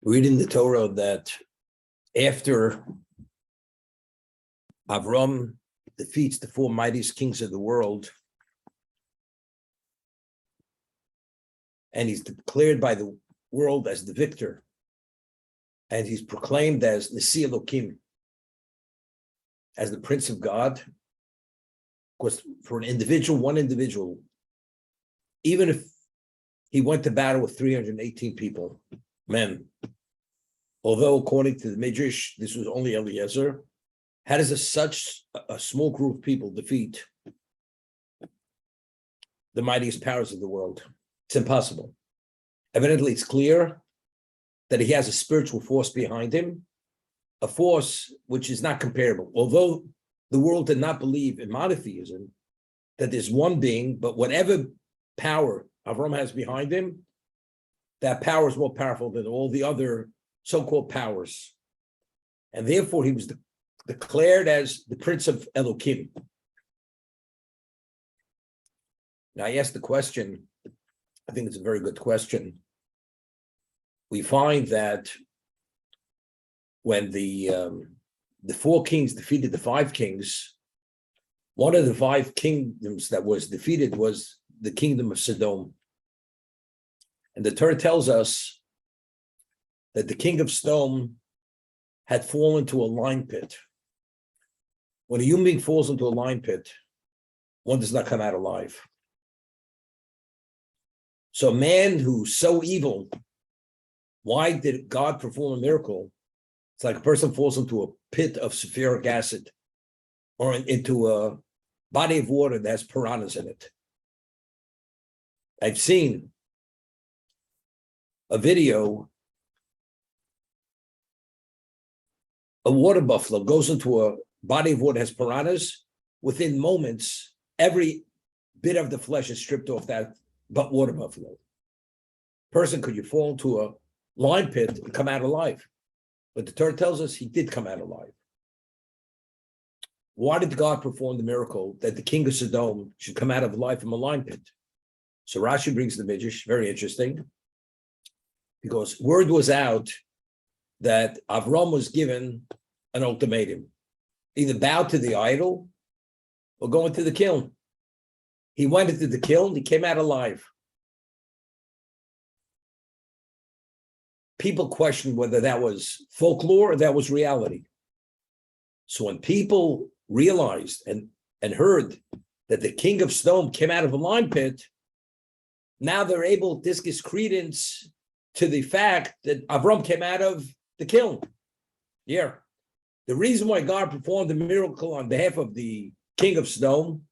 Read in the Torah that after Avraham defeats the four mightiest kings of the world, and he's declared by the world as the victor, and he's proclaimed as Nasi Elokim, as the Prince of God. Of course, for an individual, one individual, even if he went to battle with 318 people, men, although according to the Midrash, this was only Eliezer, how does such a small group of people defeat the mightiest powers of the world? It's impossible. Evidently, it's clear that he has a spiritual force behind him, a force which is not comparable. Although the world did not believe in monotheism, that there's one being, but whatever power Avraham has behind him, that power is more powerful than all the other so-called powers. And therefore, he was declared as the Prince of Elokim. Now, I asked the question, I think it's a very good question. We find that when the four kings defeated the five kings, one of the five kingdoms that was defeated was the kingdom of Sodom. And the Torah tells us that the king of Sodom had fallen into a lime pit. When a human being falls into a lime pit, one does not come out alive. So a man who's so evil, why did God perform a miracle? It's like a person falls into a pit of sulfuric acid or into a body of water that has piranhas in it. I've seen a video. A water buffalo goes into a body of water that has piranhas. Within moments, every bit of the flesh is stripped off that water buffalo. Person, could you fall into a lime pit and come out alive? But the Torah tells us he did come out alive. Why did God perform the miracle that the king of Sodom should come out of life from a lime pit? So Rashi brings the Midrash, very interesting, because word was out that Avraham was given an ultimatum: either bow to the idol or go into the kiln. He went into the kiln, he came out alive. People questioned whether that was folklore or that was reality. So when people realized and heard that the king of Sodom came out of a lime pit, now they're able, this gives credence to the fact that Avraham came out of the kiln. Yeah. The reason why God performed the miracle on behalf of the king of Sodom,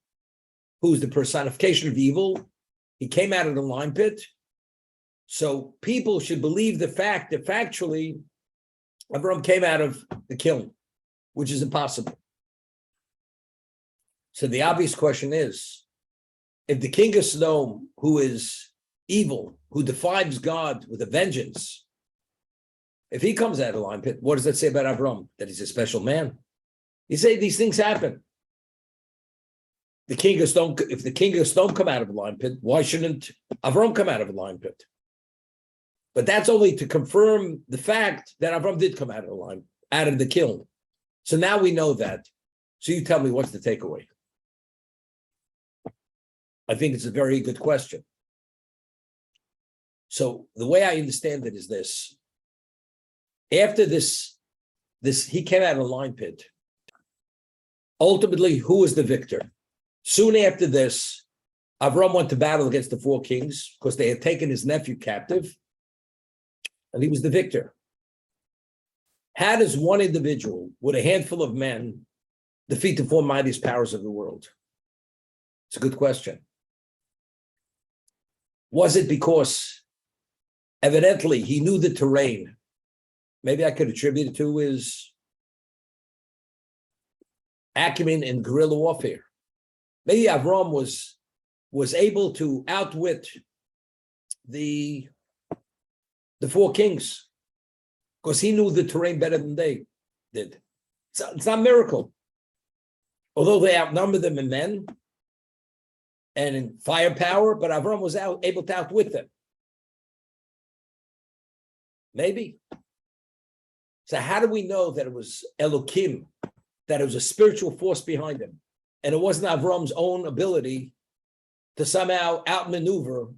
who's the personification of evil, he came out of the lime pit. So people should believe the fact that factually Avraham came out of the kiln, which is impossible. So the obvious question is, if the king of Sodom, who is evil, who defies God with a vengeance, if he comes out of the lime pit, what does that say about Avraham? That he's a special man? You say these things happen. The king of Sodom, if the king of Sodom come out of the lime pit, why shouldn't Avraham come out of the lime pit? But that's only to confirm the fact that Avraham did come out of the kiln. So now we know that. So you tell me, what's the takeaway? I think it's a very good question. So the way I understand it is this. After this he came out of the lime pit. Ultimately, who was the victor? Soon after this, Avraham went to battle against the four kings because they had taken his nephew captive, and he was the victor. How does one individual with a handful of men defeat the four mightiest powers of the world? It's a good question. Was it because evidently he knew the terrain? Maybe I could attribute it to his acumen in guerrilla warfare. Maybe Avraham was able to outwit the four kings because he knew the terrain better than they did. It's not a miracle. Although they outnumbered them in men and in firepower, but Avraham was able to outwit them. Maybe. So how do we know that it was Elokim, that it was a spiritual force behind him, and it wasn't Avram's own ability to somehow outmaneuver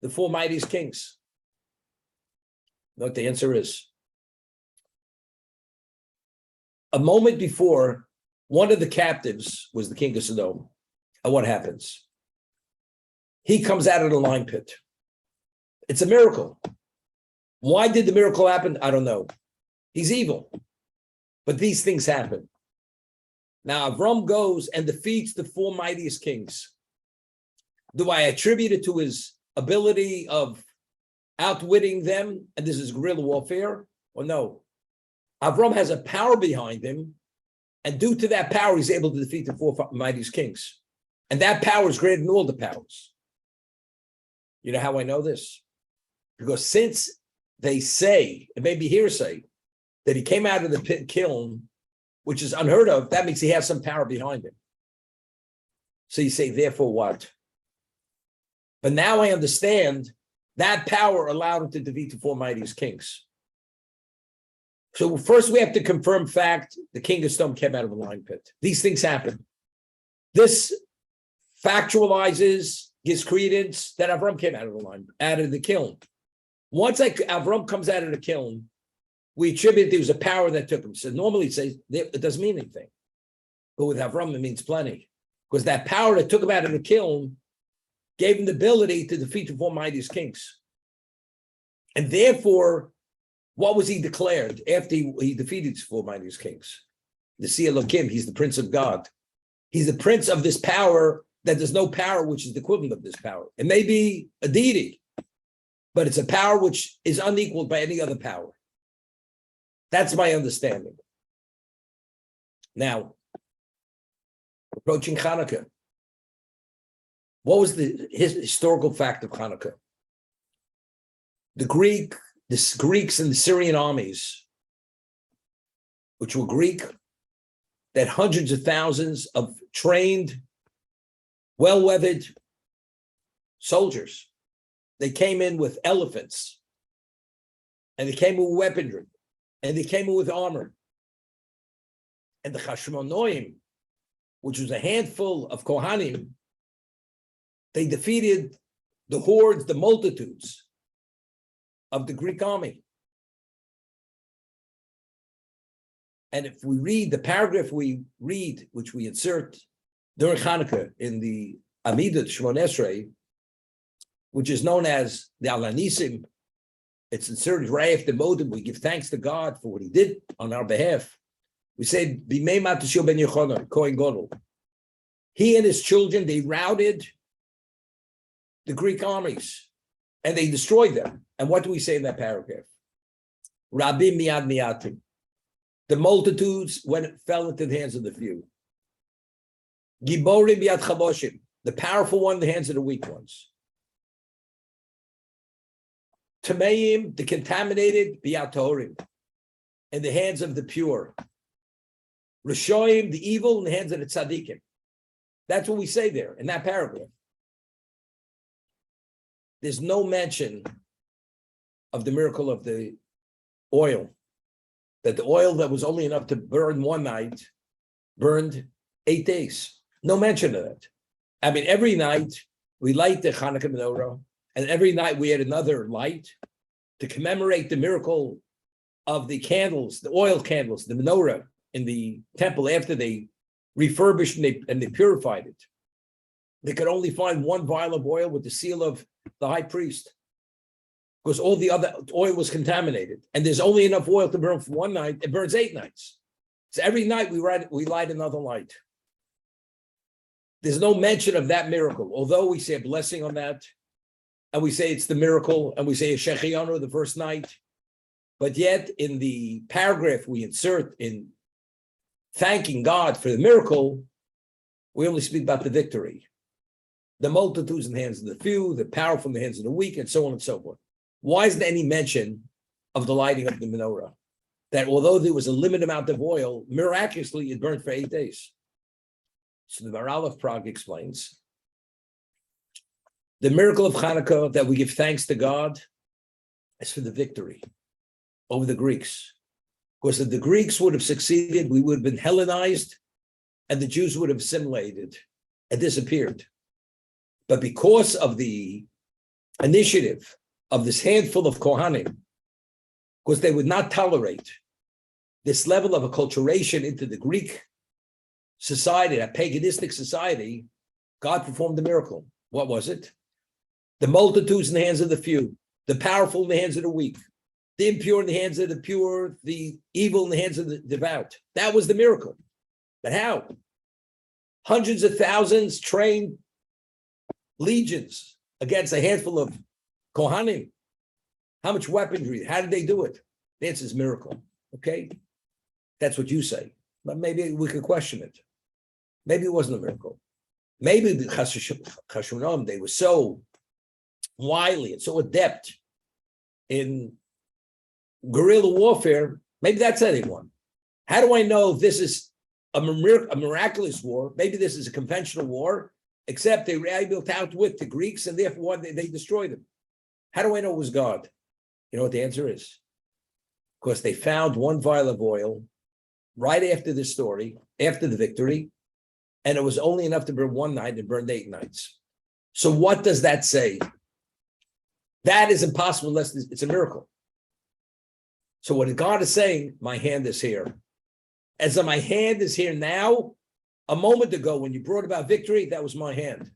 the four mightiest kings? You know what the answer is? A moment before, one of the captives was the king of Sodom. And what happens? He comes out of the lime pit. It's a miracle. Why did the miracle happen? I don't know. He's evil. But these things happen. Now, Avram goes and defeats the four mightiest kings. Do I attribute it to his ability of outwitting them, and this is guerrilla warfare, or no? Avram has a power behind him, and due to that power, he's able to defeat the four mightiest kings. And that power is greater than all the powers. You know how I know this? Because since they say, it may be hearsay, that he came out of the pit kiln, which is unheard of, that means he has some power behind him. So you say, therefore what? But now I understand that power allowed him to defeat the four mightiest kings. So first we have to confirm fact, the king of Sodom came out of a lime pit. These things happen. This factualizes, gives credence that Avram came out of the kiln. Once Avram comes out of the kiln, we attribute there was a power that took him. So normally it doesn't mean anything. But with Avram, it means plenty. Because that power that took him out of the kiln gave him the ability to defeat the four mightiest kings. And therefore, what was he declared after he defeated the four mightiest kings? The Elokim, he's the prince of God. He's the prince of this power that there's no power which is the equivalent of this power. It may be a deity, but it's a power which is unequaled by any other power. That's my understanding. Now, approaching Hanukkah. What was the historical fact of Hanukkah? The Greeks and the Syrian armies, which were Greek, that hundreds of thousands of trained, well-weathered soldiers. They came in with elephants, and they came in with weaponry, and they came in with armor. And the Hashmonoim, which was a handful of Kohanim, they defeated the hordes, the multitudes of the Greek army. And if we read the paragraph we read, which we insert during Hanukkah in the Amidah Shemon Esrei, which is known as the Alanisim, it's inserted right after Modim. We give thanks to God for what he did on our behalf. We say, Bimei Matashil ben Yochanan, Kohen Gadol. He and his children, they routed the Greek armies and they destroyed them. And what do we say in that paragraph? Rabim miyad miyatim. The multitudes fell into the hands of the few. Giborim miyad chaboshim. The powerful one in the hands of the weak ones. Tameim, the contaminated, biyad tohorim. In the hands of the pure. Rishoim, the evil, in the hands of the tzaddikim. That's what we say there in that paragraph. There's no mention of the miracle of the oil, that the oil that was only enough to burn one night burned 8 days. No mention of that. I mean, every night we light the Hanukkah menorah, and every night we had another light to commemorate the miracle of the candles, the oil candles, the menorah in the temple after they refurbished and they purified it. They could only find one vial of oil with the seal of the high priest, because all the other oil was contaminated, and there's only enough oil to burn for one night. It burns 8 nights. So every night we light another light. There's no mention of that miracle, although we say a blessing on that, and we say it's the miracle, and we say a Shechianu the first night, but yet in the paragraph we insert in thanking God for the miracle, we only speak about the victory. The multitudes in the hands of the few, the powerful in the hands of the weak, and so on and so forth. Why isn't there any mention of the lighting of the menorah? That although there was a limited amount of oil, miraculously it burned for 8 days. So the Maral of Prague explains, the miracle of Hanukkah, that we give thanks to God, is for the victory. over the Greeks. Because if the Greeks would have succeeded, we would have been Hellenized, and the Jews would have assimilated and disappeared. But because of the initiative of this handful of Kohanim, because they would not tolerate this level of acculturation into the Greek society, that paganistic society, God performed a miracle. What was it? The multitudes in the hands of the few, the powerful in the hands of the weak, the impure in the hands of the pure, the evil in the hands of the devout. That was the miracle. But how? Hundreds of thousands trained legions against a handful of Kohanim. How much weaponry? How did they do it? The answer is miracle. Okay? That's what you say. But maybe we could question it. Maybe it wasn't a miracle. Maybe the Chashunom, they were so wily and so adept in guerrilla warfare. Maybe that's anyone. How do I know if this is a miraculous war? Maybe this is a conventional war, except they were able to outwit the Greeks, and therefore they destroyed them. How do I know it was God? You know what the answer is? Because they found one vial of oil right after the story, after the victory, and it was only enough to burn one night and burned 8 nights. So what does that say? That is impossible unless it's a miracle. So what God is saying, my hand is here. As my hand is here now, a moment ago when you brought about victory, that was my hand.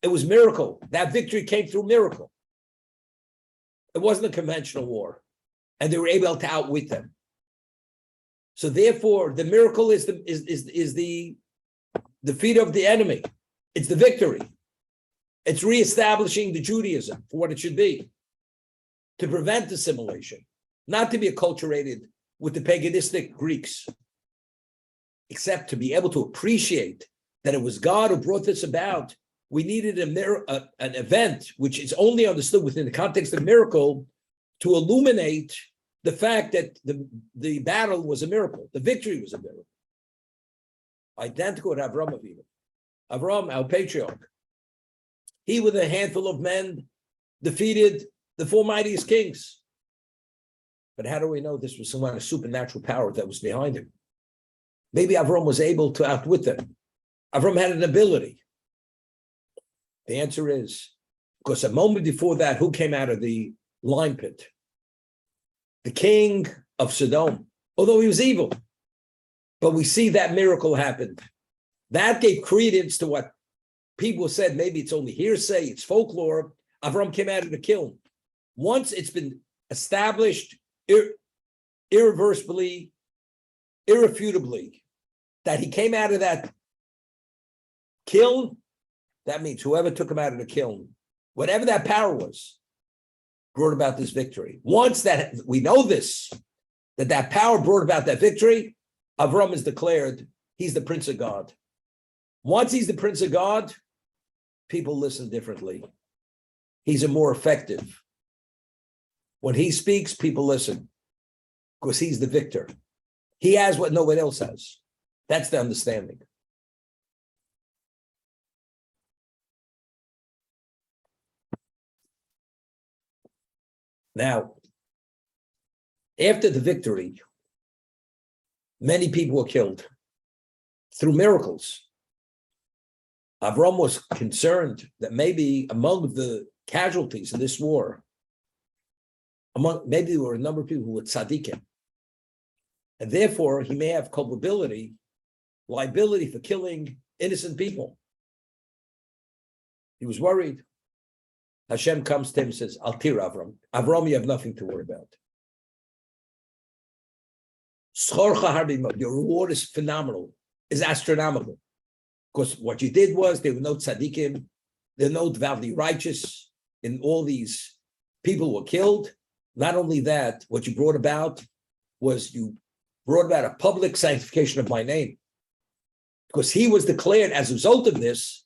It was miracle. That victory came through miracle. It wasn't a conventional war. And they were able to outwit them. So therefore, the miracle is the defeat of the enemy. It's the victory. It's reestablishing the Judaism for what it should be, to prevent assimilation, not to be acculturated with the paganistic Greeks, except to be able to appreciate that it was God who brought this about. We needed an event which is only understood within the context of miracle to illuminate the fact that the battle was a miracle, the victory was a miracle. Identical to Avraham Avinu. Avraham, our patriarch, he with a handful of men defeated the 4 mightiest kings. But how do we know this was some kind of supernatural power that was behind him? Maybe Avraham was able to outwit them. Avraham had an ability. The answer is, because a moment before that, who came out of the lime pit? The king of Sodom, although he was evil. But we see that miracle happened. That gave credence to what people said, maybe it's only hearsay, it's folklore. Avraham came out of the kiln. Once it's been established irreversibly, irrefutably, that he came out of that kiln, that means whoever took him out of the kiln, whatever that power was, brought about this victory. Once that we know this, that power brought about that victory, Avraham is declared he's the Prince of God. Once he's the Prince of God, people listen differently. He's a more effective. When he speaks, people listen because he's the victor. He has what no one else has. That's the understanding. Now, after the victory, many people were killed through miracles. Avraham was concerned that maybe among the casualties in this war, maybe there were a number of people who were tzaddikim. And therefore, he may have culpability, liability for killing innocent people. He was worried. Hashem comes to him and says, Altir Avram. Avram, you have nothing to worry about. Your reward is phenomenal, is astronomical. Because what you did was there were no tzaddikim, there were no devoutly righteous, and all these people were killed. Not only that, what you brought about was you brought about a public sanctification of my name. Because he was declared, as a result of this,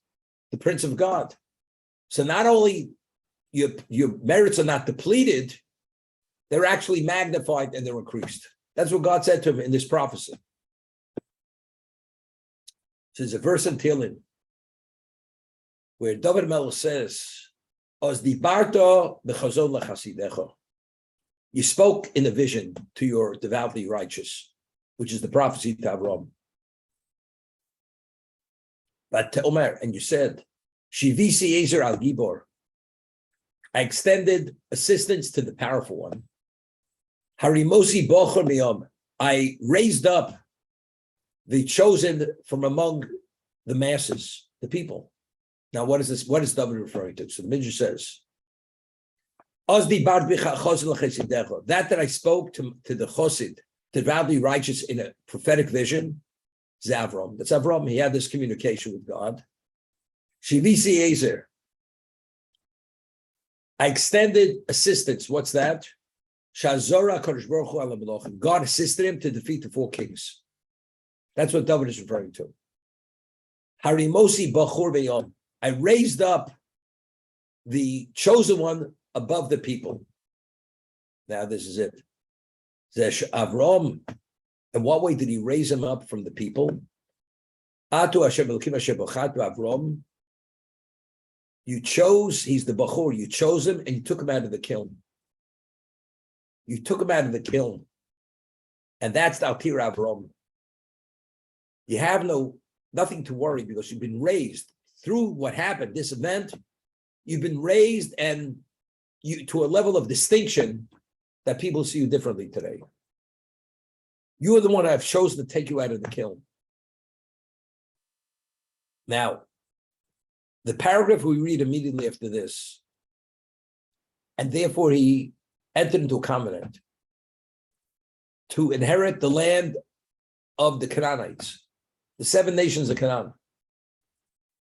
the Prince of God. So not only your merits are not depleted, they're actually magnified and they're increased. That's what God said to him in this prophecy. So there's a verse in Tehillim where David Melech says, "Os dibarta b'chazon lechasidecha." You spoke in a vision to your devoutly righteous, which is the prophecy to Avraham. But to Omer, and you said, Shivisi Ezer al Gibor, I extended assistance to the powerful one. Harimosi Bochor Miyom, I raised up the chosen from among the masses, the people. Now, what is this? What is David referring to? So the Midrash says, that I spoke to the Chosid, to devoutly righteous in a prophetic vision, is Avraham. That's Avraham. He had this communication with God. Shivisi Ezer. I extended assistance. What's that? Shazora Kodesh Baruch Hu ala Melachim. God assisted him to defeat the 4 kings. That's what David is referring to. Harimosi Bachur Beyom. I raised up the chosen one above the people. Now this is it. Zesh Avraham. In what way did he raise him up from the people? Atu Hashem Elokim Hashem Bachatu Avraham. You chose, he's the Bachur, you chose him and you took him out of the kiln. You took him out of the kiln. And that's the Altir Avraham. You have nothing to worry because you've been raised through what happened, this event. You've been raised and you to a level of distinction that people see you differently today. You are the one I've chosen to take you out of the kiln. Now, the paragraph we read immediately after this, and therefore he entered into a covenant to inherit the land of the Canaanites, the 7 nations of Canaan.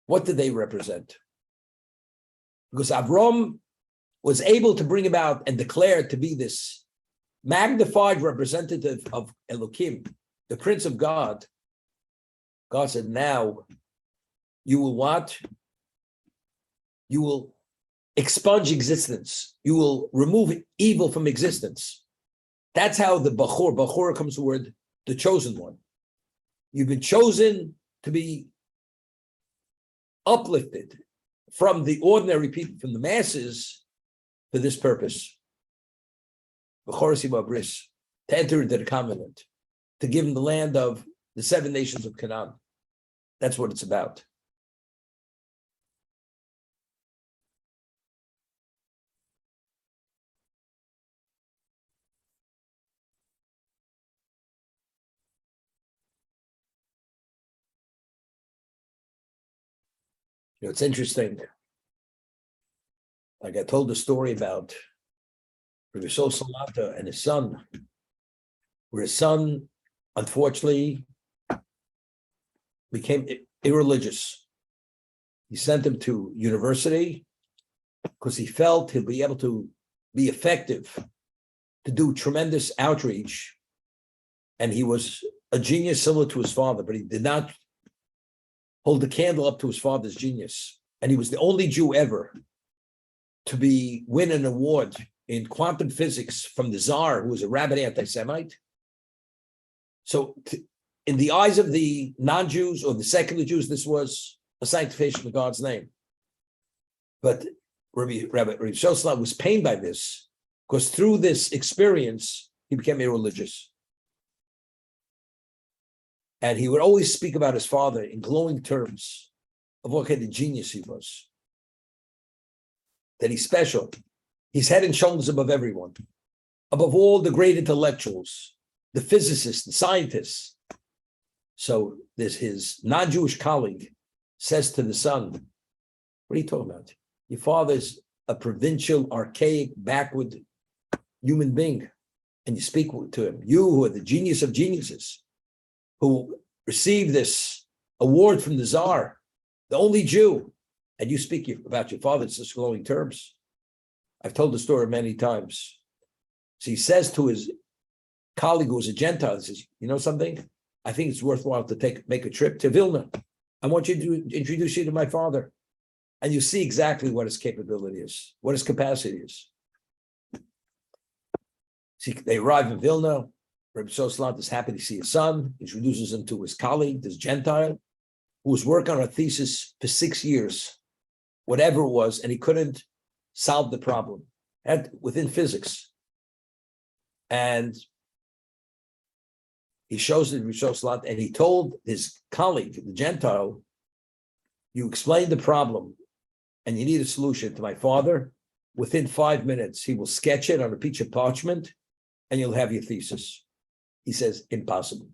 What did they represent? Because Avraham was able to bring about and declare to be this magnified representative of Elokim, the Prince of God. God said, now you will what? You will expunge existence. You will remove evil from existence. That's how the Bachor comes the word, the chosen one. You've been chosen to be uplifted from the ordinary people, from the masses, for this purpose. To enter into the covenant, to give him the land of the 7 nations of Canaan. That's what it's about. You know, it's interesting. Like I told the story about Rabbi Sol Salata and his son, where his son, unfortunately, became irreligious. He sent him to university because he felt he'll be able to be effective, to do tremendous outreach. And he was a genius similar to his father, but he did not hold the candle up to his father's genius. And he was the only Jew ever to win an award in quantum physics from the Tsar, who was a rabid anti-Semite. So in the eyes of the non-Jews or the secular Jews, this was a sanctification of God's name. But Rabbi Shosla was pained by this, because through this experience, he became irreligious. And he would always speak about his father in glowing terms of what kind of genius he was. That he's special. He's head and shoulders above everyone, above all the great intellectuals, the physicists, the scientists. So there's his non-Jewish colleague says to the son, what are you talking about? Your father's a provincial, archaic, backward human being. And you speak to him. You who are the genius of geniuses, who received this award from the Tsar, the only Jew, and you speak about your father in such glowing terms. I've told the story many times. So he says to his colleague who was a Gentile, he says, you know something? I think it's worthwhile to make a trip to Vilna. I want you to introduce you to my father. And you see exactly what his capability is, what his capacity is. See, they arrive in Vilna. Rabbi Soslant is happy to see his son, introduces him to his colleague, this Gentile, who was working on a thesis for 6 years, whatever it was, and he couldn't solve the problem within physics. And he shows it, and he told his colleague, the Gentile, you explained the problem and you need a solution to my father. Within 5 minutes, he will sketch it on a piece of parchment and you'll have your thesis. He says, impossible.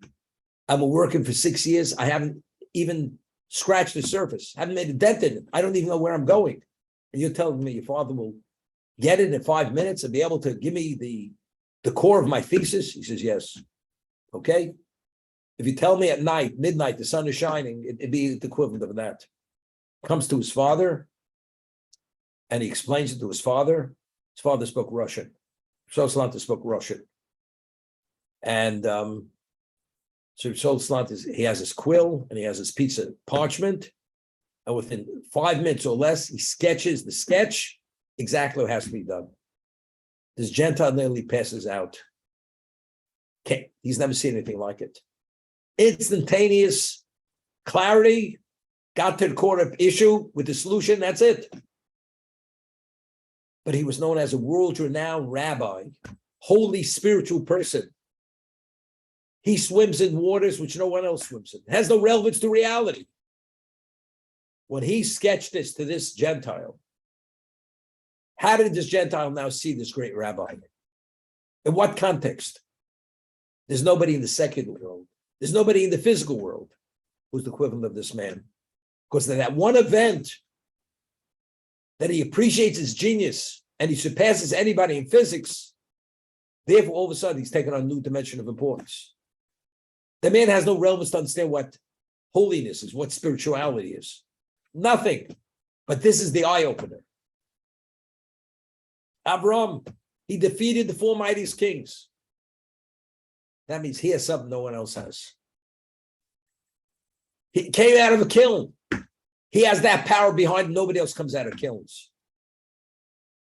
I've been working for 6 years. I haven't even scratched the surface. I haven't made a dent in it. I don't even know where I'm going. And you're telling me your father will get it in 5 minutes and be able to give me the core of my thesis? He says, yes. Okay. If you tell me at night, midnight, the sun is shining, it'd be the equivalent of that. Comes to his father and he explains it to his father. His father spoke Russian. Salanta spoke Russian. And so Salanta, he has his quill and he has his piece of parchment. And within 5 minutes or less, he sketches the sketch exactly what has to be done. This Gentile nearly passes out. Okay, he's never seen anything like it. Instantaneous clarity, got to the core of issue with the solution, that's it. But he was known as a world-renowned rabbi, holy spiritual person. He swims in waters which no one else swims in. It has no relevance to reality. When he sketched this to this Gentile, how did this Gentile now see this great rabbi? In what context? There's nobody in the secular world. There's nobody in the physical world who's the equivalent of this man. Because of that one event that he appreciates his genius and he surpasses anybody in physics, therefore all of a sudden he's taken on a new dimension of importance. The man has no relevance to understand what holiness is, what spirituality is. Nothing. But this is the eye-opener. Avraham, he defeated the four mightiest kings. That means he has something no one else has. He came out of a kiln. He has that power behind him. Nobody else comes out of kilns.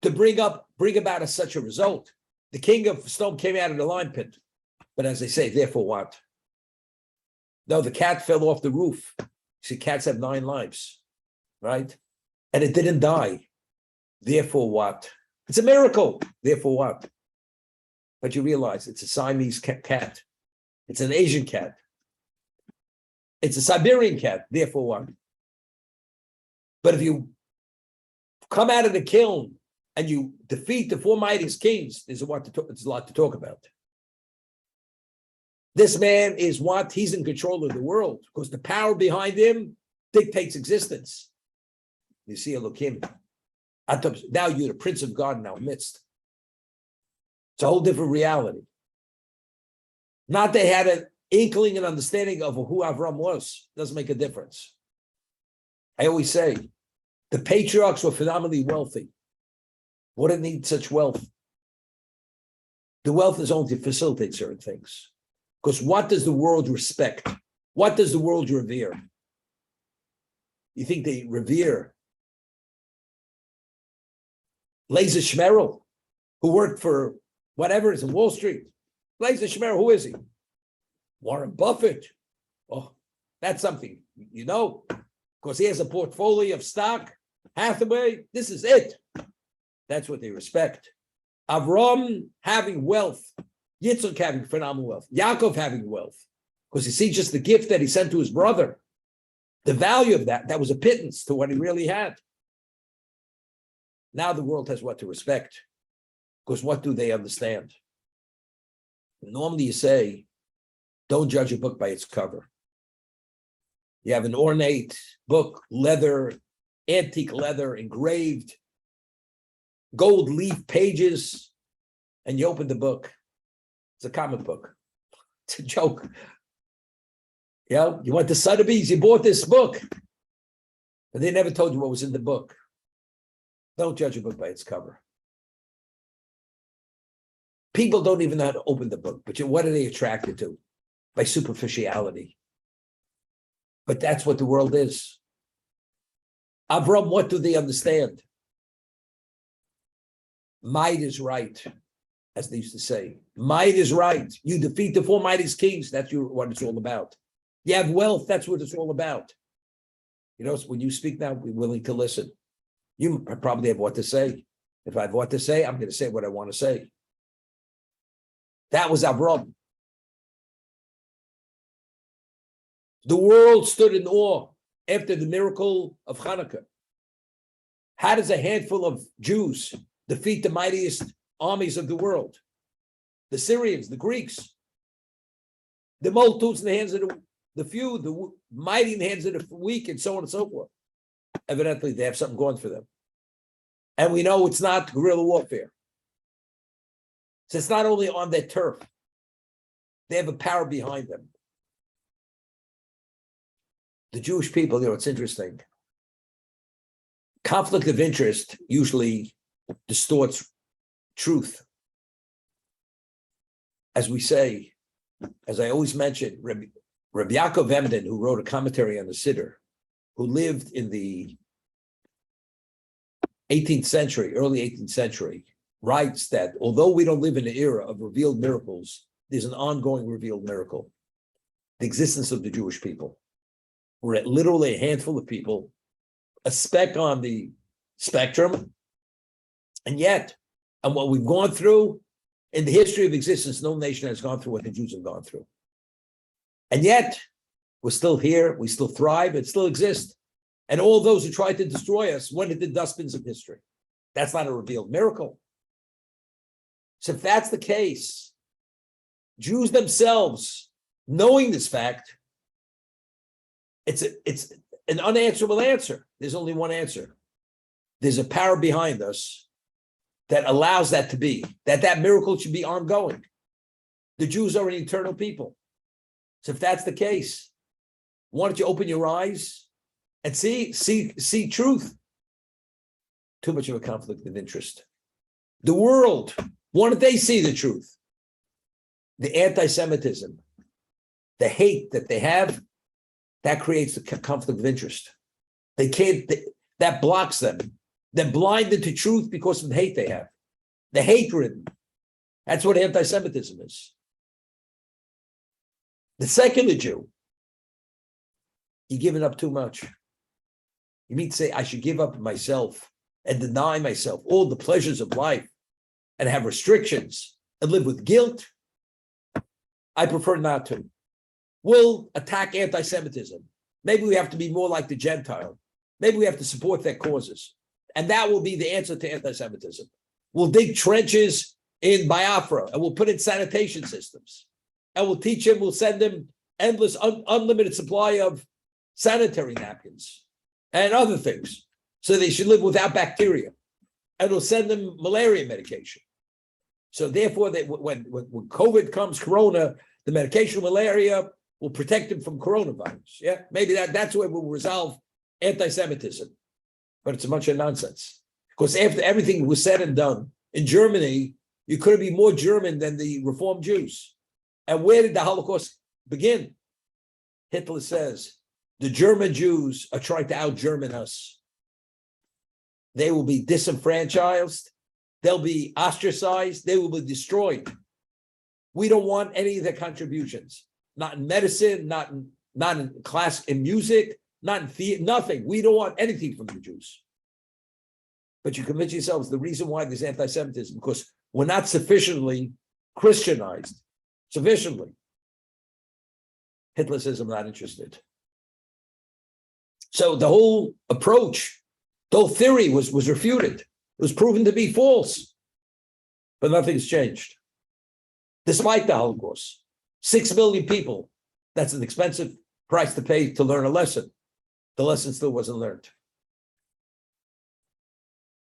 To bring about such a result. The king of Stone came out of the lime pit. But as they say, therefore what? No, the cat fell off the roof. See, cats have 9 lives, right? And it didn't die. Therefore what? It's a miracle. Therefore what? But you realize it's a Siamese cat. It's an Asian cat. It's a Siberian cat. Therefore what? But if you come out of the kiln and you defeat the four mightiest kings, there's a lot to talk about. This man is what? He's in control of the world because the power behind him dictates existence. You see, Elohim. Now you're the Prince of God in our midst. It's a whole different reality. Not they had an inkling and understanding of who Avraham was. Doesn't make a difference. I always say, the patriarchs were phenomenally wealthy. What did need such wealth? The wealth is only to facilitate certain things. Because what does the world respect? What does the world revere? You think they revere Laser Schmerel, who worked for whatever is in Wall Street. Laser Schmerel, who is he? Warren Buffett. Oh, that's something, you know, because he has a portfolio of stock. Hathaway, this is it. That's what they respect. Avraham having wealth, Yitzchak having phenomenal wealth, Yaakov having wealth, because you see just the gift that he sent to his brother, the value of that was a pittance to what he really had. Now the world has what to respect, because what do they understand? Normally you say, don't judge a book by its cover. You have an ornate book, leather, antique leather, engraved, gold leaf pages, and you open the book. It's a comic book. It's a joke. You know, you went to Sotheby's, you bought this book, but they never told you what was in the book. Don't judge a book by its cover. People don't even know how to open the book, but what are they attracted to? By superficiality. But that's what the world is. Avraham, what do they understand? Might is right, as they used to say. Might is right. You defeat the four mightiest kings. That's what it's all about. You have wealth. That's what it's all about. You know, when you speak now, we're willing to listen. You probably have what to say. If I have what to say, I'm going to say what I want to say. That was Avraham. The world stood in awe after the miracle of Hanukkah. How does a handful of Jews defeat the mightiest armies of the world? The Syrians, the Greeks, the multitudes in the hands of the few, the mighty in the hands of the weak, and so on and so forth. Evidently, they have something going for them. And we know it's not guerrilla warfare. So it's not only on their turf. They have a power behind them. The Jewish people, it's interesting. Conflict of interest usually distorts truth. As we say, as I always mention, Rabbi Yaakov Emden, who wrote a commentary on the Siddur, who lived in the 18th century, early 18th century, writes that although we don't live in an era of revealed miracles, there's an ongoing revealed miracle, the existence of the Jewish people. We're at literally a handful of people, a speck on the spectrum, and what we've gone through in the history of existence, no nation has gone through what the Jews have gone through. And yet, we're still here, we still thrive, and still exist. And all those who tried to destroy us went into dustbins of history. That's not a revealed miracle. So if that's the case, Jews themselves, knowing this fact, it's an unanswerable answer. There's only one answer. There's a power behind us that allows that to be, that miracle should be ongoing. The Jews are an eternal people. So if that's the case, why don't you open your eyes and see truth? Too much of a conflict of interest. The world, why don't they see the truth? The anti-Semitism, the hate that they have, that creates a conflict of interest. They can't, that blocks them. They're blinded to truth because of the hate they have. The hatred. That's what anti-Semitism is. The secular Jew, you're giving up too much. You mean to say I should give up myself and deny myself all the pleasures of life and have restrictions and live with guilt? I prefer not to. We'll attack anti-Semitism. Maybe we have to be more like the Gentile. Maybe we have to support their causes. And that will be the answer to anti-Semitism. We'll dig trenches in Biafra and we'll put in sanitation systems. And we'll teach him, we'll send him endless, unlimited supply of sanitary napkins and other things. So they should live without bacteria. And we'll send them malaria medication. So therefore, when COVID comes, corona, the medication of malaria will protect them from coronavirus. Yeah, maybe that's where we'll resolve anti-Semitism. But it's a bunch of nonsense. Because after everything was said and done, in Germany, you couldn't be more German than the Reformed Jews. And where did the Holocaust begin? Hitler says, the German Jews are trying to out-German us. They will be disenfranchised. They'll be ostracized. They will be destroyed. We don't want any of their contributions. Not in medicine, not in class, in music, not in theater, nothing. We don't want anything from the Jews. But you convince yourselves the reason why there's anti-Semitism, because we're not sufficiently Christianized. Sufficiently. Hitler says, I'm not interested. So the whole approach, the whole theory was refuted. It was proven to be false. But nothing's changed. Despite the Holocaust, 6 million people, that's an expensive price to pay to learn a lesson. The lesson still wasn't learned.